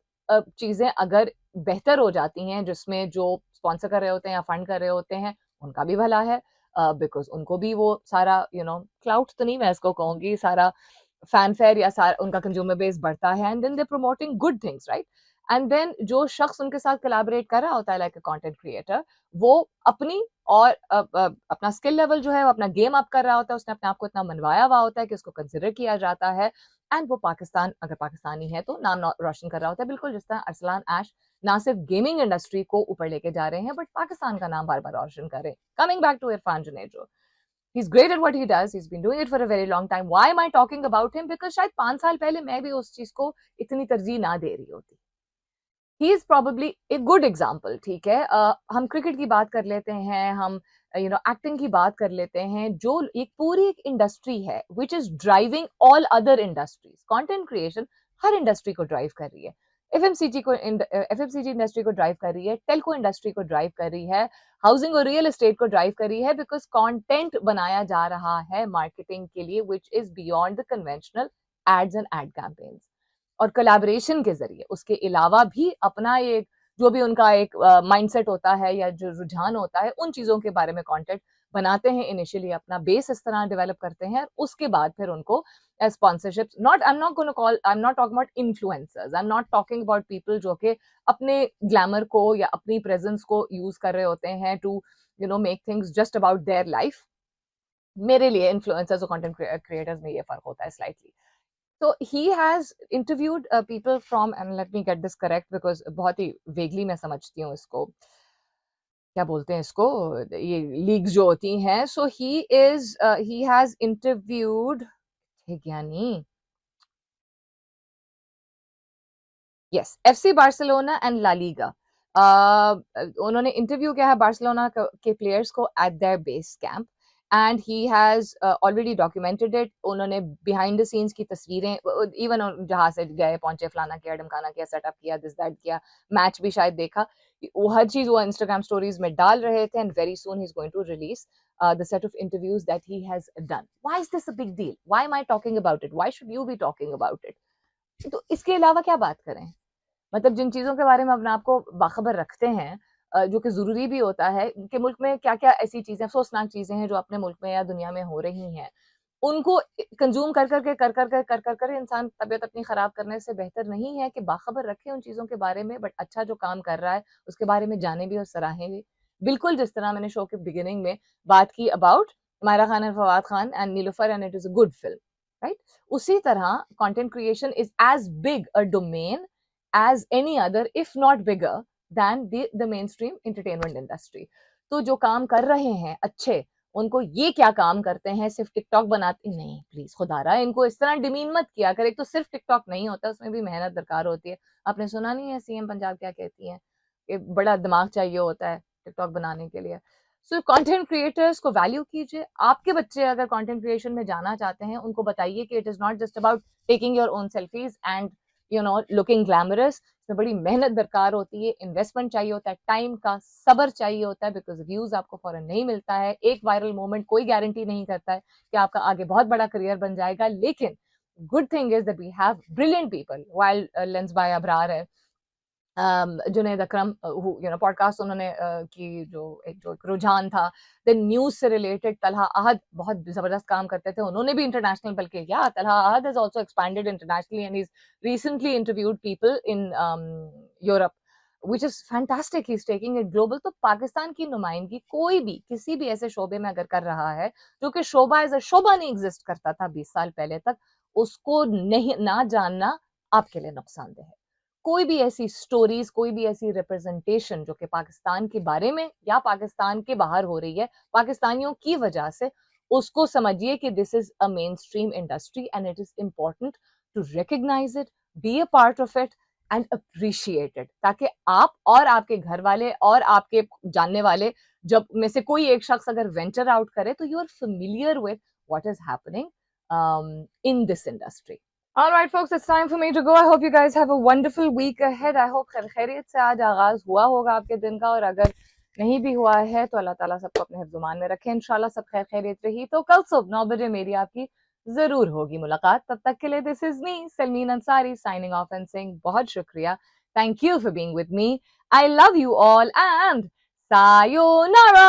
चीजें अगर बेहतर हो जाती हैं, जिसमें जो स्पॉन्सर कर रहे होते हैं या फंड कर रहे होते हैं उनका भी भला है, बिकॉज उनको भी वो सारा क्लाउड तो नहीं मैं इसको कहूंगी, सारा फैनफेयर या सारा उनका कंज्यूमर बेस बढ़ता है, and then they promoting good things, right. And then जो शख्स उनके साथ कोलैबोरेट कर रहा होता है लाइक अ कंटेंट क्रिएटर, वो अपनी और अपना स्किल लेवल जो है वो अपना गेम अप कर रहा होता है, उसने अपने आप को इतना मनवाया हुआ होता है कि उसको कंसिडर किया जाता है, एंड वो पाकिस्तान, अगर पाकिस्तानी है तो नाम रोशन कर रहा होता है, बिल्कुल जिस तरह अरसलान ऐश ना सिर्फ गेमिंग इंडस्ट्री को ऊपर लेके जा रहे हैं बट पाकिस्तान का नाम बार बार रोशन कर रहे हैं. Coming back to Irfan Junejo, he's great at what he does, he's been doing it for a very long time. Why am I talking about him? Because शायद 5 साल पहले मैं भी उस चीज को इतनी तरजीह ना दे रही होती. He is probably a good example. ठीक है, हम क्रिकेट की बात कर लेते हैं, हम एक्टिंग की बात कर लेते हैं, जो एक पूरी एक इंडस्ट्री है which is driving all other industries. Content creation her industry को ड्राइव कर रही है. एफएमसीजी इंडस्ट्री को ड्राइव कर रही है, टेलको इंडस्ट्री को ड्राइव कर रही है, हाउसिंग और रियल एस्टेट को ड्राइव कर रही है, बिकॉज कंटेंट बनाया जा रहा है मार्केटिंग के लिए which is beyond the conventional ads and ad campaigns. और कोलैबोरेशन के जरिए उसके अलावा भी अपना एक जो भी उनका एक माइंडसेट होता है या जो रुझान होता है उन चीजों के बारे में कंटेंट बनाते हैं. इनिशियली अपना बेस इस तरह डेवलप करते हैं, उसके बाद फिर उनको sponsorships, not I am not gonna call, I am not talking about influencers, I am not talking about people जो कि अपने ग्लैमर को या अपनी प्रेजेंस को यूज कर रहे होते हैं to make things just about their life. मेरे लिए इन्फ्लुएंसर्स और कंटेंट क्रिएटर्स में ये फर्क होता है slightly. So he has interviewed people from, and let me get this correct because बहुत ही vaguely मैं समझती हूँ इसको, क्या बोलते हैं इसको, ये लीग्स जो होती हैं. So he has interviewed, ज्ञानी, yes, FC Barcelona and La Liga. उन्होंने इंटरव्यू किया है बार्सिलोना के प्लेयर्स को eight there base camp, and he has already documented it. उन्होंने बिहाइंड द सीन्स की तस्वीरें, इवन जहाँ से गए पहुंचे, फलाना किया, ढमकाना किया, सेटअप किया, दिस दैट किया, मैच भी शायद देखा, वो हर चीज वो इंस्टाग्राम स्टोरीज में डाल रहे थे. And very soon he is going to release the set of interviews that he has done. Why is this a big deal? Why am I talking about it? Why should you be talking about it? तो इसके अलावा क्या बात करें? मतलब जिन चीजों के बारे में अपने आप को बाखबर रखते हैं, जो कि जरूरी भी होता है कि मुल्क में क्या क्या ऐसी चीजें, अफसोसनाक चीजें हैं जो अपने मुल्क में या दुनिया में हो रही हैं, उनको कंज्यूम कर इंसान तबीयत अपनी खराब करने से बेहतर नहीं है कि बाखबर रखे उन चीजों के बारे में, बट अच्छा जो काम कर रहा है उसके बारे में जाने भी और सराहें भी. बिल्कुल जिस तरह मैंने शो के बिगिनिंग में बात की about Mayra Khan and Fawad Khan and Nilufar, and it is a good film, right? उसी तरह content creation is as big a domain as any other, if not bigger than the mainstream entertainment industry. तो जो काम कर रहे हैं अच्छे, उनको ये क्या काम करते हैं, सिर्फ टिकटॉक बनाते नहीं, प्लीज खुदारा इनको इस तरह डिमीन मत किया कर. एक तो सिर्फ टिकटॉक नहीं होता, उसमें भी मेहनत दरकार होती है. आपने सुना नहीं है सीएम पंजाब क्या कहती हैं कि बड़ा दिमाग चाहिए होता है टिकटॉक बनाने के लिए. सो कंटेंट क्रिएटर्स को वैल्यू कीजिए. आपके बच्चे अगर कंटेंट क्रिएशन में जाना चाहते हैं, उनको बताइए कि it is not just about taking your own selfies and looking glamorous. इसमें बड़ी मेहनत दरकार होती है, इन्वेस्टमेंट चाहिए होता है, टाइम का सब्र चाहिए होता है, बिकॉज व्यूज आपको फौरन नहीं मिलता है. एक वायरल मोमेंट कोई गारंटी नहीं करता है कि आपका आगे बहुत बड़ा करियर बन जाएगा. लेकिन good thing is that we have brilliant people. While lens by Abrar है, जुनैद अकरम, पॉडकास्ट उन्होंने की, जो एक रुझान था, देन न्यूज से रिलेटेड तलहा अहद बहुत जबरदस्त काम करते थे, उन्होंने भी इंटरनेशनल, बल्कि या Talha Ahad has also expanded internationally and is recently interviewed people in Europe, which is fantastic. He is taking it global. तो पाकिस्तान की नुमाइंदगी कोई भी किसी भी ऐसे शोबे में अगर कर रहा है जो कि शोबा एज अ शोबा नहीं एग्जिस्ट करता था 20 साल पहले तक, उसको नहीं ना जानना आपके लिए नुकसानदेह है. कोई भी ऐसी स्टोरीज, कोई भी ऐसी रिप्रेजेंटेशन जो कि पाकिस्तान के बारे में या पाकिस्तान के बाहर हो रही है पाकिस्तानियों की वजह से, उसको समझिए कि this is a mainstream industry and it is important to recognise it, be a part of it and appreciate it, ताकि आप और आपके घर वाले और आपके जानने वाले जब में से कोई एक शख्स अगर वेंचर आउट करे तो you are familiar with what is happening in this industry. All right, folks, it's time for me to go. I hope you guys have a wonderful week ahead. I hope खैरियत से आज आगाज हुआ होगा आपके दिन का, और अगर नहीं भी हुआ है तो अल्लाह ताला सबको अपने हिफ्ज़-ओ-मान में रखे. इंशाल्लाह सब खैर खैरियत रही तो कल सुबह 9 बजे मेरी आपकी जरूर होगी मुलाकात. तब तक के लिए this is me Salmeen Ansari signing off and saying बहुत शुक्रिया. Thank you for being with me. I love you all and sayonara.